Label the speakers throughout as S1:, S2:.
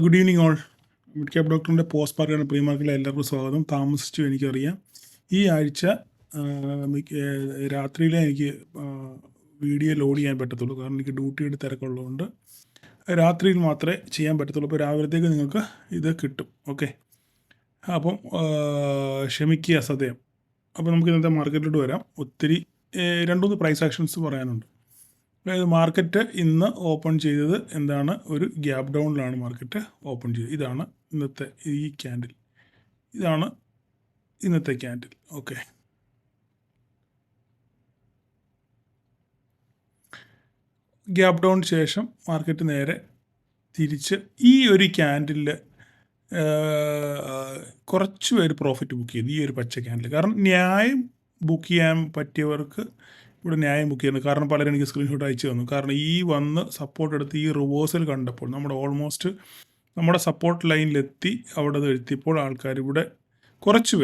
S1: Good evening all. Mid cap ഡോക്ടറിൻ്റെ post market pre മാർക്കറ്റിലെ എല്ലാവർക്കും സ്വാഗതം. താമസിച്ചു എനിക്കറിയാം. ഈ ആഴ്ച രാത്രിയിലെ എനിക്ക് വീഡിയോ ലോഡ് ചെയ്യാൻ പറ്റത്തുള്ളൂ, കാരണം എനിക്ക് ഡ്യൂട്ടിയുടെ തിരക്കുള്ളതുകൊണ്ട് രാത്രിയിൽ മാത്രമേ ചെയ്യാൻ പറ്റത്തുള്ളൂ. അപ്പോൾ രാവിലത്തേക്ക് നിങ്ങൾക്ക് ഇത് കിട്ടും. ഓക്കെ, അപ്പം ക്ഷമിക്കുക സദ്യം. അപ്പോൾ നമുക്ക് ഇന്നത്തെ മാർക്കറ്റിലോട്ട് വരാം. ഒത്തിരി 2-3 പ്രൈസ് ആക്ഷൻസ് പറയാനുണ്ട്. അതായത് മാർക്കറ്റ് ഇന്ന് ഓപ്പൺ ചെയ്തത് എന്താണ്? ഒരു ഗ്യാപ്പ് ഡൗണിലാണ് മാർക്കറ്റ് ഓപ്പൺ ചെയ്തത്. ഇതാണ് ഇന്നത്തെ ഈ ക്യാൻഡിൽ, ഇതാണ് ഇന്നത്തെ ക്യാൻഡിൽ. ഓക്കെ, ഗ്യാപ്പ് ഡൗൺ ശേഷം മാർക്കറ്റ് നേരെ തിരിച്ച് ഈ ഒരു ക്യാൻഡിലിൽ കുറച്ച് പേര് പ്രോഫിറ്റ് ബുക്ക് ചെയ്തു ഈ ഒരു പച്ച ക്യാൻഡിൽ. കാരണം ന്യായം ബുക്ക് ചെയ്യാൻ പറ്റിയവർക്ക് ഇവിടെ ന്യായം ബുക്ക് ചെയ്യുന്നത്. കാരണം പലരും എനിക്ക് സ്ക്രീൻഷോട്ട് അയച്ചു തന്നു. കാരണം ഈ വന്ന് സപ്പോർട്ട് എടുത്ത് ഈ റിവേഴ്സൽ കണ്ടപ്പോൾ നമ്മുടെ ഓൾമോസ്റ്റ് നമ്മുടെ സപ്പോർട്ട് ലൈനിലെത്തി അവിടെ എത്തിയപ്പോൾ ആൾക്കാർ ഇവിടെ കുറച്ച്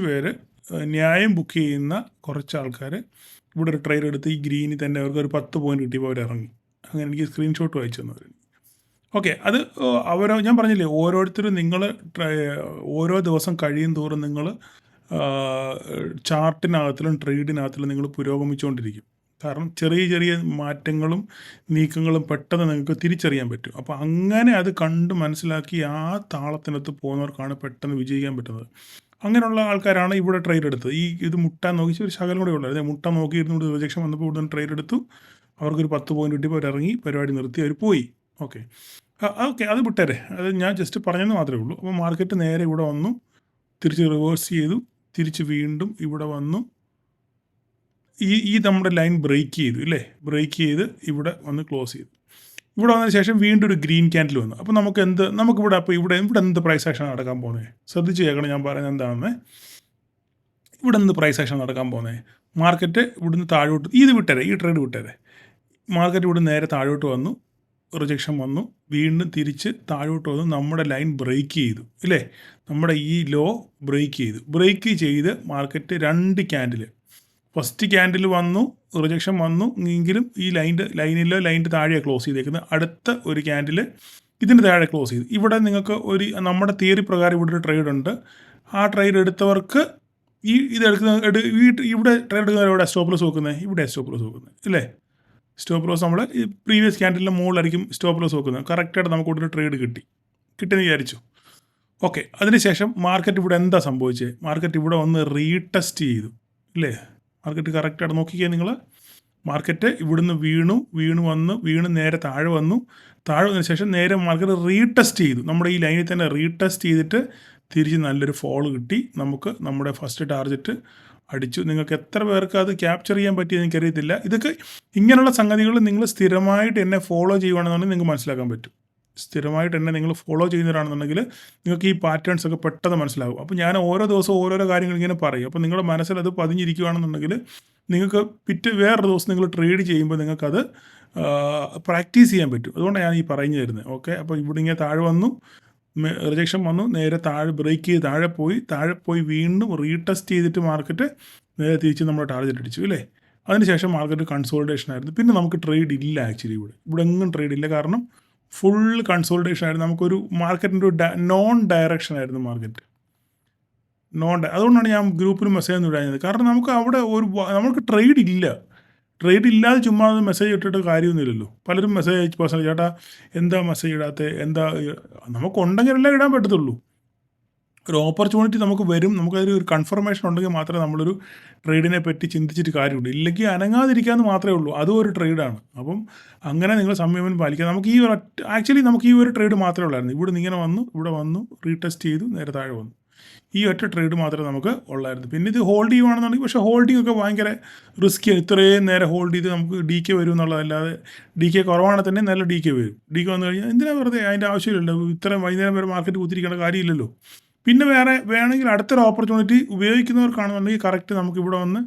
S1: പേര് ന്യായം ബുക്ക് ചെയ്യുന്ന കുറച്ച് ആൾക്കാർ ഇവിടെ ഒരു ട്രേഡ് എടുത്ത് ഈ ഗ്രീനിൽ തന്നെ അവർക്ക് ഒരു 10 പോയിന്റ് കിട്ടിയപ്പോൾ അവർ ഇറങ്ങി. അങ്ങനെ എനിക്ക് സ്ക്രീൻഷോട്ട് അയച്ചു തന്നവർ. ഓക്കെ, അത് ഞാൻ പറഞ്ഞില്ലേ, ഓരോരുത്തരും നിങ്ങൾ ഓരോ ദിവസം കഴിയും തോറും നിങ്ങൾ ചാർട്ടിനകത്തിലും ട്രേഡിനകത്തിലും നിങ്ങൾ പുരോഗമിച്ചുകൊണ്ടിരിക്കും. കാരണം ചെറിയ ചെറിയ മാറ്റങ്ങളും നീക്കങ്ങളും പെട്ടെന്ന് നിങ്ങൾക്ക് തിരിച്ചറിയാൻ പറ്റും. അപ്പോൾ അങ്ങനെ അത് കണ്ട് മനസ്സിലാക്കി ആ താളത്തിനകത്ത് പോകുന്നവർക്കാണ് പെട്ടെന്ന് വിജയിക്കാൻ പറ്റുന്നത്. അങ്ങനെയുള്ള ആൾക്കാരാണ് ഇവിടെ ട്രേഡ് എടുത്തത്. ഇത് മുട്ടാൻ നോക്കി ഒരു ശകലം കൂടെ ഉള്ളത്, അതായത് മുട്ട നോക്കിയിരുന്നുകൊണ്ട് റിജക്ഷൻ വന്നപ്പോൾ ഇവിടെ ട്രേഡ് എടുത്തു. അവർക്കൊരു 10 പോയിന്റ് കിട്ടിയപ്പോൾ അവരിറങ്ങി, പരിപാടി നിർത്തി, അവർ പോയി. ഓക്കെ, അത് വിട്ടേരെ, അത് ഞാൻ ജസ്റ്റ് പറഞ്ഞെന്ന് മാത്രമേ ഉള്ളൂ. അപ്പോൾ മാർക്കറ്റ് നേരെ ഇവിടെ വന്നു, തിരിച്ച് റിവേഴ്സ് ചെയ്തു, തിരിച്ച് വീണ്ടും ഇവിടെ വന്നു. ഈ നമ്മുടെ ലൈൻ ബ്രേക്ക് ചെയ്തു ഇല്ലേ, ബ്രേക്ക് ചെയ്ത് ഇവിടെ വന്ന് ക്ലോസ് ചെയ്തു. ഇവിടെ വന്നതിന് ശേഷം വീണ്ടും ഒരു ഗ്രീൻ ക്യാൻഡിൽ വന്നു. അപ്പോൾ നമുക്കിവിടെ അപ്പോൾ ഇവിടെ എന്ത് പ്രൈസ് ആക്ഷൻ നടക്കാൻ പോകുന്നത്? ശ്രദ്ധിച്ച് കേൾക്കണം ഞാൻ പറയുന്നത് എന്താണെന്ന്. ഇവിടെ എന്ത് പ്രൈസ് ആക്ഷൻ നടക്കാൻ പോകുന്നത്? മാർക്കറ്റ് ഇവിടുന്ന് താഴോട്ട് ഈ ട്രേഡ് വിട്ടേരെ. മാർക്കറ്റ് ഇവിടെ നേരെ താഴോട്ട് വന്നു, റിജക്ഷൻ വന്നു, വീണ്ടും തിരിച്ച് താഴോട്ട് വന്നു, നമ്മുടെ ലൈൻ ബ്രേക്ക് ചെയ്തു ഇല്ലേ, നമ്മുടെ ഈ ലോ ബ്രേക്ക് ചെയ്ത് മാർക്കറ്റ് 2 ക്യാൻഡിൽ, ഫസ്റ്റ് ക്യാൻഡിൽ വന്നു, റിജക്ഷൻ വന്നു എങ്കിലും ഈ ലൈനിൻ്റെ താഴെയാണ് ക്ലോസ് ചെയ്തേക്കുന്നത്. അടുത്ത ഒരു ക്യാൻഡിൽ ഇതിൻ്റെ താഴെ ക്ലോസ് ചെയ്തു. ഇവിടെ നിങ്ങൾക്ക് നമ്മുടെ തിയറി പ്രകാരം ഇവിടെ ഒരു ട്രേഡ് ഉണ്ട്. ആ ട്രേഡ് എടുത്തവർക്ക് ഇവിടെ ട്രേഡ് എടുക്കുന്നവർ ഇവിടെ സ്റ്റോപ്പ് ലോസ് നോക്കുന്നത്, ഇല്ലേ. സ്റ്റോപ്പ് ലോസ് നമ്മൾ ഈ പ്രീവിയസ് ക്യാൻഡിലിൻ്റെ മുകളിലായിരിക്കും സ്റ്റോപ്പ് ലോസ് നോക്കുന്നത്. കറക്റ്റായിട്ട് നമുക്ക് ഇവിടെ ട്രേഡ് കിട്ടിയെന്ന് വിചാരിച്ചു. ഓക്കെ, അതിനുശേഷം മാർക്കറ്റ് ഇവിടെ എന്താ സംഭവിച്ചത്? മാർക്കറ്റ് ഇവിടെ വന്ന് റീടെസ്റ്റ് ചെയ്തു ഇല്ലേ. മാർക്കറ്റ് കറക്റ്റായിട്ട് നോക്കിക്കുക നിങ്ങൾ. മാർക്കറ്റ് ഇവിടുന്ന് വീണ് നേരെ താഴെ വന്നതിന് ശേഷം നേരെ മാർക്കറ്റ് റീടെസ്റ്റ് ചെയ്തു. നമ്മുടെ ഈ ലൈനിൽ തന്നെ റീടെസ്റ്റ് ചെയ്തിട്ട് തിരിച്ച് നല്ലൊരു ഫോൾ കിട്ടി. നമുക്ക് നമ്മുടെ ഫസ്റ്റ് ടാർഗറ്റ് അടിച്ചു. നിങ്ങൾക്ക് എത്ര പേർക്ക് അത് ക്യാപ്ചർ ചെയ്യാൻ പറ്റിയെന്ന് എനിക്കറിയത്തില്ല. ഇതൊക്കെ ഇങ്ങനെയുള്ള സംഗതികൾ നിങ്ങൾ സ്ഥിരമായിട്ട് എന്നെ ഫോളോ ചെയ്യുകയാണെന്നുണ്ടെങ്കിൽ നിങ്ങൾക്ക് മനസ്സിലാക്കാൻ പറ്റും. സ്ഥിരമായിട്ട് എന്നെ നിങ്ങൾ ഫോളോ ചെയ്യുന്നവരാണെന്നുണ്ടെങ്കിൽ നിങ്ങൾക്ക് ഈ പാറ്റേൺസ് ഒക്കെ പെട്ടെന്ന് മനസ്സിലാകും. അപ്പോൾ ഞാൻ ഓരോ ദിവസവും ഓരോരോ കാര്യങ്ങൾ ഇങ്ങനെ പറയും. അപ്പോൾ നിങ്ങളുടെ മനസ്സിൽ അത് പതിഞ്ഞിരിക്കുകയാണെന്നുണ്ടെങ്കിൽ നിങ്ങൾക്ക് വേറൊരു ദിവസം നിങ്ങൾ ട്രേഡ് ചെയ്യുമ്പോൾ നിങ്ങൾക്കത് പ്രാക്ടീസ് ചെയ്യാൻ പറ്റും. അതുകൊണ്ടാണ് ഞാൻ ഈ പറഞ്ഞു തരുന്നത്. ഓക്കെ, അപ്പോൾ ഇവിടെ ഇങ്ങനെ താഴെ വന്നു, റിജക്ഷൻ വന്നു, നേരെ ബ്രേക്ക് ചെയ്ത് താഴെ പോയി വീണ്ടും റീടെസ്റ്റ് ചെയ്തിട്ട് മാർക്കറ്റ് നേരെ തിരിച്ച് നമ്മുടെ ടാർഗറ്റ് അടിച്ചു ഇല്ലേ. അതിനുശേഷം മാർക്കറ്റ് കൺസോളിഡേഷൻ ആയിരുന്നു. പിന്നെ നമുക്ക് ട്രേഡ് ഇല്ല. ആക്ച്വലി ഇവിടെ എങ്ങും ട്രേഡ് ഇല്ല. കാരണം ഫുൾ കൺസോളിഡേഷൻ ആയിരുന്നു. നമുക്കൊരു മാർക്കറ്റിൻ്റെ ഒരു നോൺ ഡയറക്ഷൻ ആയിരുന്നു മാർക്കറ്റ്. അതുകൊണ്ടാണ് ഞാൻ ഗ്രൂപ്പിൽ മെസ്സേജ് ഒന്നും ഇടാഞ്ഞത്. കാരണം നമുക്ക് അവിടെ നമുക്ക് ട്രേഡ് ഇല്ലാതെ ചുമ്മാ മെസ്സേജ് ഇട്ടിട്ട് കാര്യമൊന്നുമില്ലല്ലോ. പലരും മെസ്സേജ് അയച്ച് പേഴ്സണൽ, ചേട്ടാ എന്താ മെസ്സേജ് ഇടാത്തത്, നമുക്കുണ്ടെങ്കിലല്ലേ ഇടാൻ പറ്റത്തുള്ളൂ. ഒരു ഓപ്പർച്യൂണിറ്റി നമുക്ക് വരും, നമുക്കതൊരു കൺഫർമേഷൻ ഉണ്ടെങ്കിൽ മാത്രമേ നമ്മളൊരു ട്രേഡിനെ പറ്റി ചിന്തിച്ചിട്ട് കാര്യമുള്ളൂ. ഇല്ലെങ്കിൽ അനങ്ങാതിരിക്കാമെന്ന് മാത്രമേ ഉള്ളൂ. അതും ഒരു ട്രേഡാണ്. അപ്പം അങ്ങനെ നിങ്ങൾ സംയമനം പാലിക്കുക. നമുക്ക് നമുക്ക് ഈ ഒരു ട്രേഡ് മാത്രമേ ഉള്ളായിരുന്നു. ഇവിടെ വന്നു റീടെസ്റ്റ് ചെയ്തു, നേരെ താഴെ വന്നു. ഈ ഒറ്റ ട്രേഡ് മാത്രമേ നമുക്ക് ഉള്ളായിരുന്നു. പിന്നെ ഇത് ഹോൾഡ് ചെയ്യുവാണെന്നുണ്ടെങ്കിൽ, പക്ഷേ ഹോൾഡിംഗ് ഒക്കെ ഭയങ്കര റിസ്ക്കിയാണ്. ഇത്രയും നേരം ഹോൾഡ് ചെയ്ത് നമുക്ക് ഡി കെ വരും എന്നുള്ളതല്ലാതെ, ഡി കെ കുറവാണെങ്കിൽ തന്നെ നല്ല ഡി കെ വരും. ഡി കെ വന്നു കഴിഞ്ഞാൽ എന്തിനാ വെറുതെ, അതിൻ്റെ ആവശ്യമില്ലല്ലോ. ഇത്രയും വൈകുന്നേരം വരെ മാർക്കറ്റ് കുത്തിരിക്കേണ്ട കാര്യമില്ലല്ലോ. പിന്നെ വേണമെങ്കിൽ അടുത്തൊരു ഓപ്പർച്യൂണിറ്റി ഉപയോഗിക്കുന്നവർക്കാണെന്നുണ്ടെങ്കിൽ കറക്റ്റ് നമുക്ക് ഇവിടെ വന്ന്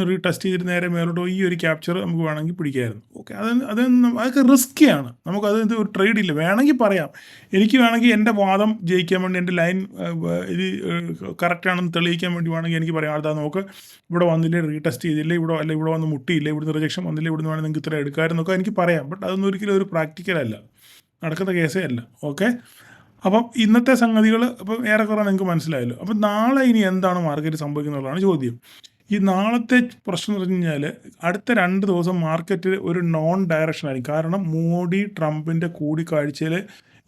S1: റീടെസ്റ്റ് ചെയ്തിട്ട് നേരെ മേലോട്ടോ ഈ ഒരു ക്യാപ്ചർ നമുക്ക് വേണമെങ്കിൽ പിടിക്കാമായിരുന്നു. ഓക്കെ, അതൊക്കെ റിസ്ക്കിയാണ്. നമുക്കത് ഒരു ട്രേഡ് ഇല്ല. വേണമെങ്കിൽ പറയാം, എനിക്ക് വേണമെങ്കിൽ എൻ്റെ വാദം ജയിക്കാൻ വേണ്ടി, എൻ്റെ ലൈൻ ഇത് കറക്റ്റാണെന്ന് തെളിയിക്കാൻ വേണ്ടി വേണമെങ്കിൽ എനിക്ക് പറയാം, അതാ നമുക്ക് ഇവിടെ വന്നില്ലേ, റീടെസ്റ്റ് ചെയ്തില്ലേ, ഇവിടെ വന്ന് മുട്ടിയില്ലേ, ഇവിടുന്ന് റിജക്ഷൻ വന്നില്ലേ, ഇവിടുന്ന് വേണമെങ്കിൽ നിങ്ങൾക്ക് ഇത്ര എടുക്കാമെന്നൊക്കെ എനിക്ക് പറയാം. ബട്ട് അതൊന്നും ഒരിക്കലും ഒരു പ്രാക്ടിക്കലല്ല. നടക്കുന്ന കേസേ അല്ല. ഓക്കെ. അപ്പം ഇന്നത്തെ സംഗതികൾ അപ്പം ഏറെക്കുറെ നിങ്ങൾക്ക് മനസ്സിലായല്ലോ. അപ്പം നാളെ ഇനി എന്താണ് മാർക്കറ്റ് സംഭവിക്കുന്നുള്ളതാണ് ചോദ്യം. ഈ നാളത്തെ പ്രശ്നം എന്ന് പറഞ്ഞു കഴിഞ്ഞാൽ അടുത്ത 2 ദിവസം മാർക്കറ്റ് ഒരു നോൺ ഡയറക്ഷൻ ആയിരിക്കും. കാരണം മോഡി ട്രംപിൻ്റെ കൂടിക്കാഴ്ചയിൽ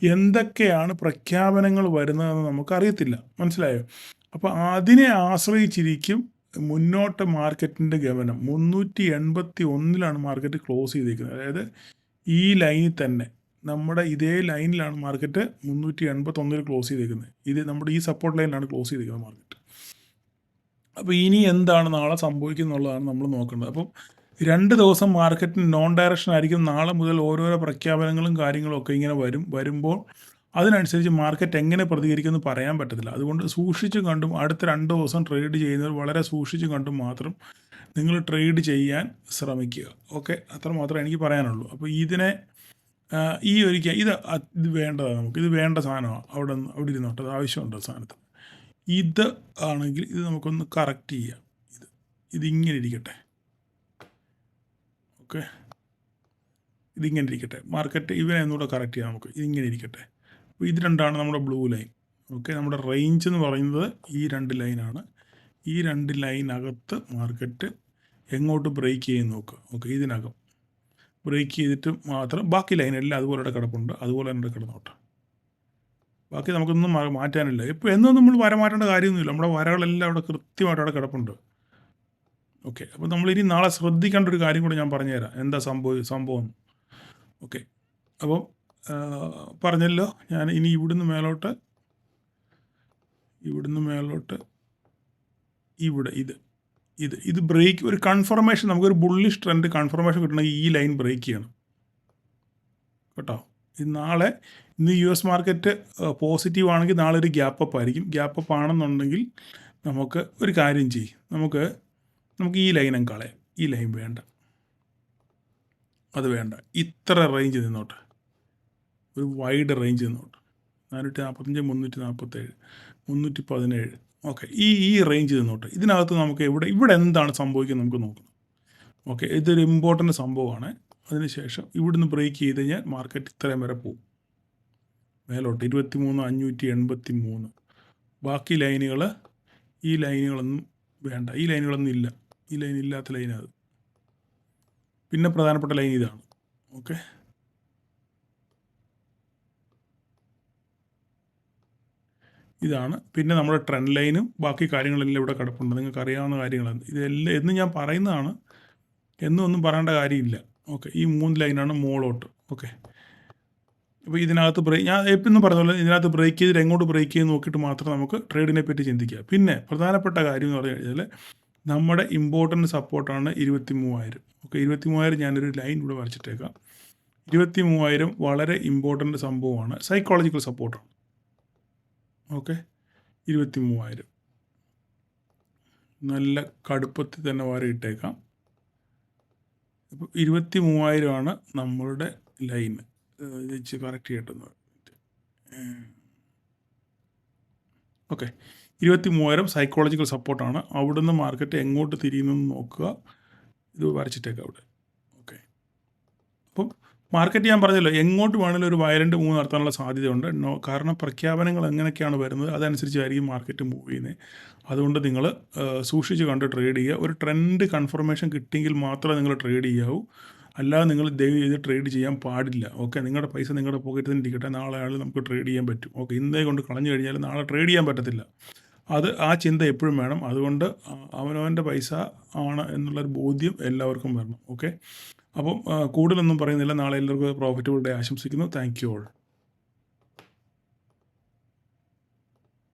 S1: എന്തൊക്കെയാണ് പ്രഖ്യാപനങ്ങൾ വരുന്നതെന്ന് നമുക്കറിയത്തില്ല. മനസ്സിലായോ? അപ്പോൾ അതിനെ ആശ്രയിച്ചിരിക്കും മുന്നോട്ട് മാർക്കറ്റിൻ്റെ ഗമനം. 381 മാർക്കറ്റ് ക്ലോസ് ചെയ്തിരിക്കുന്നത്. അതായത് ഈ ലൈനിൽ തന്നെ നമ്മുടെ ഇതേ ലൈനിലാണ് മാർക്കറ്റ് 381 ക്ലോസ് ചെയ്തേക്കുന്നത്. ഇത് നമ്മുടെ ഈ സപ്പോർട്ട് ലൈനിലാണ് ക്ലോസ് ചെയ്തേക്കുന്നത് മാർക്കറ്റ്. അപ്പോൾ ഇനി എന്താണ് നാളെ സംഭവിക്കുന്നുള്ളതാണ് നമ്മൾ നോക്കേണ്ടത്. അപ്പം 2 ദിവസം മാർക്കറ്റിന് നോൺ ഡയറക്ഷൻ ആയിരിക്കും. നാളെ മുതൽ ഓരോരോ പ്രഖ്യാപനങ്ങളും കാര്യങ്ങളും ഒക്കെ ഇങ്ങനെ വരുമ്പോൾ അതിനനുസരിച്ച് മാർക്കറ്റ് എങ്ങനെ പ്രതികരിക്കുമെന്ന് പറയാൻ പറ്റത്തില്ല. അതുകൊണ്ട് സൂക്ഷിച്ചും കണ്ടും അടുത്ത 2 ദിവസം ട്രേഡ് ചെയ്യുന്നവർ വളരെ സൂക്ഷിച്ചും കണ്ടും മാത്രം നിങ്ങൾ ട്രേഡ് ചെയ്യാൻ ശ്രമിക്കുക. ഓക്കെ, അത്ര മാത്രമേ എനിക്ക് പറയാനുള്ളൂ. അപ്പോൾ ഇതിനെ ഈ ഒരിക്കൽ ഇത് വേണ്ടതാണ് നമുക്ക്. ഇത് വേണ്ട സാധനമാണ്. അവിടെ ഇരുന്നോട്ടെ, അത് ആവശ്യമുണ്ട് സാധനത്തിന്. ഇത് ആണെങ്കിൽ ഇത് നമുക്കൊന്ന് കറക്റ്റ് ചെയ്യാം. ഇതിങ്ങനെ ഇരിക്കട്ടെ. ഓക്കെ, ഇതിങ്ങനെ ഇരിക്കട്ടെ. മാർക്കറ്റ് ഇവനെ ഒന്നുകൂടെ കറക്റ്റ് ചെയ്യാം നമുക്ക്. ഇതിങ്ങനെ ഇരിക്കട്ടെ. അപ്പോൾ ഇത് രണ്ടാണ് നമ്മുടെ ബ്ലൂ ലൈൻ. ഓക്കെ, നമ്മുടെ റേഞ്ച് എന്ന് പറയുന്നത് ഈ 2 ലൈനാണ്. ഈ 2 ലൈനകത്ത് മാർക്കറ്റ് എങ്ങോട്ട് ബ്രേക്ക് ചെയ്യുന്ന നോക്കുക. ഓക്കെ, ഇതിനകം ബ്രേക്ക് ചെയ്തിട്ട് മാത്രം ബാക്കി ലൈനെല്ലാം അതുപോലെ കിടപ്പുണ്ട്. അതുപോലെ തന്നെ കിടന്നോട്ടെ. ബാക്കി നമുക്കൊന്നും മാറ്റാനില്ല. ഇപ്പോൾ എന്നും നമ്മൾ വര മാറ്റേണ്ട കാര്യമൊന്നുമില്ല. നമ്മുടെ വരകളെല്ലാം അവിടെ കൃത്യമായിട്ട് അവിടെ കിടപ്പുണ്ട്. ഓക്കെ, അപ്പോൾ നമ്മളിനി നാളെ ശ്രദ്ധിക്കേണ്ട ഒരു കാര്യം കൂടി ഞാൻ പറഞ്ഞുതരാം. എന്താ സംഭവം. ഓക്കെ, അപ്പം പറഞ്ഞല്ലോ ഞാൻ. ഇനി ഇവിടുന്ന് മേലോട്ട് ഇവിടെ ഇത് ബ്രേക്ക്, ഒരു കൺഫർമേഷൻ, നമുക്കൊരു ബുള്ളിഷ് ട്രെൻഡ് കൺഫർമേഷൻ കിട്ടണമെങ്കിൽ ഈ ലൈൻ ബ്രേക്ക് ചെയ്യണം കേട്ടോ. ഇത് നാളെ ഇന്ന് US മാർക്കറ്റ് പോസിറ്റീവ് ആണെങ്കിൽ നാളെ ഒരു ഗ്യാപ്പ് അപ്പ് ആയിരിക്കും. ഗ്യാപ്പ് അപ്പ് ആണെന്നുണ്ടെങ്കിൽ നമുക്ക് ഒരു കാര്യം ചെയ്യും. നമുക്ക് ഈ ലൈനും കളയാം. ഈ ലൈൻ വേണ്ട, അത് വേണ്ട. ഇത്ര റേഞ്ച് നിന്നോട്ടെ, ഒരു വൈഡ് റേഞ്ച് നിന്നോട്ടെ. 445, 347, 317. ഓക്കെ, ഈ റേഞ്ച് നിന്നോട്ടെ. ഇതിനകത്ത് നമുക്ക് ഇവിടെ എന്താണ് സംഭവിക്കുന്നത് നമുക്ക് നോക്കണം. ഓക്കെ, ഇതൊരു ഇമ്പോർട്ടൻ്റ് സംഭവമാണ്. അതിനുശേഷം ഇവിടുന്ന് ബ്രേക്ക് ചെയ്ത് കഴിഞ്ഞാൽ മാർക്കറ്റ് ഇത്രയും വരെ പോകും മേലോട്ട് 23,583. ബാക്കി ലൈനുകൾ, ഈ ലൈനുകളൊന്നും വേണ്ട. ഈ ലൈനുകളൊന്നും ഇല്ല. ഈ ലൈൻ ഇല്ലാത്ത ലൈനത്. പിന്നെ പ്രധാനപ്പെട്ട ലൈൻ ഇതാണ്. ഓക്കെ, ഇതാണ്. പിന്നെ നമ്മുടെ ട്രെൻഡ് ലൈനും ബാക്കി കാര്യങ്ങളെല്ലാം ഇവിടെ കിടപ്പുണ്ട്. നിങ്ങൾക്ക് അറിയാവുന്ന കാര്യങ്ങളാണ് ഇതെല്ലാം. എന്ന് ഞാൻ പറയുന്നതാണ്, ഒന്നും പറയേണ്ട കാര്യമില്ല. ഓക്കെ, ഈ 3 ലൈനാണ് മോളോട്ട്. ഓക്കെ, അപ്പോൾ ഇതിനകത്ത് ഞാൻ എപ്പോഴും പറഞ്ഞ പോലെ ഇതിനകത്ത് ബ്രേക്ക് ചെയ്തിട്ട് എങ്ങോട്ട് ബ്രേക്ക് ചെയ്ത് നോക്കിയിട്ട് മാത്രം നമുക്ക് ട്രേഡിനെ പറ്റി ചിന്തിക്കുക. പിന്നെ പ്രധാനപ്പെട്ട കാര്യം എന്ന് പറഞ്ഞു കഴിഞ്ഞാൽ നമ്മുടെ ഇമ്പോർട്ടൻറ്റ് സപ്പോർട്ടാണ് 23,000. ഓക്കെ, 23,000 ഞാനൊരു ലൈൻ ഇവിടെ വരച്ചിട്ടേക്കാം. 23,000 വളരെ ഇമ്പോർട്ടൻ്റ് സംഭവമാണ്. സൈക്കോളജിക്കൽ സപ്പോർട്ടാണ്. ഓക്കെ, 23,000 നല്ല കടുപ്പത്തിൽ തന്നെ വരയിട്ടേക്കാം. അപ്പോൾ 23,000 നമ്മളുടെ ലൈൻ. ഇത് കറക്റ്റ് ചെയ്യട്ടെന്ന്. ഓക്കെ, 23,000 സൈക്കോളജിക്കൽ സപ്പോർട്ടാണ്. അവിടുന്ന് മാർക്കറ്റ് എങ്ങോട്ട് തിരിയുന്നെന്ന് നോക്കുക. ഇത് വരച്ചിട്ടേക്കാം അവിടെ. ഓക്കെ, അപ്പം മാർക്കറ്റ് ഞാൻ പറഞ്ഞല്ലോ എങ്ങോട്ട് വേണമെങ്കിലും ഒരു വയലൻ്റ് മൂവ് നടത്താനുള്ള സാധ്യതയുണ്ട്. കാരണം പ്രഖ്യാപനങ്ങൾ എങ്ങനെയൊക്കെയാണ് വരുന്നത് അതനുസരിച്ചായിരിക്കും മാർക്കറ്റ് മൂവ് ചെയ്യുന്നത്. അതുകൊണ്ട് നിങ്ങൾ സൂക്ഷിച്ച് കണ്ട് ട്രേഡ് ചെയ്യുക. ഒരു ട്രെൻഡ് കൺഫർമേഷൻ കിട്ടിയെങ്കിൽ മാത്രമേ നിങ്ങൾ ട്രേഡ് ചെയ്യാവൂ. അല്ലാതെ നിങ്ങൾ ദയവ് ചെയ്ത് ട്രേഡ് ചെയ്യാൻ പാടില്ല. ഓക്കെ, നിങ്ങളുടെ പൈസ നിങ്ങളുടെ പോക്കറ്റിൽ നിന്ന് ഇരിക്കട്ടെ. നാളെ നമുക്ക് ട്രേഡ് ചെയ്യാൻ പറ്റും. ഓക്കെ, ഇന്നേ കൊണ്ട് കളഞ്ഞു കഴിഞ്ഞാൽ നാളെ ട്രേഡ് ചെയ്യാൻ പറ്റത്തില്ല. ആ ചിന്ത എപ്പോഴും വേണം. അതുകൊണ്ട് അവനവൻ്റെ പൈസ ആണ് എന്നുള്ളൊരു ബോധ്യം എല്ലാവർക്കും വരണം. ഓക്കെ, അപ്പം കൂടുതലൊന്നും പറയുന്നില്ല. നാളെ എല്ലാവർക്കും പ്രോഫിറ്റബിൾ ഡേ ആശംസിക്കുന്നു. Thank you all.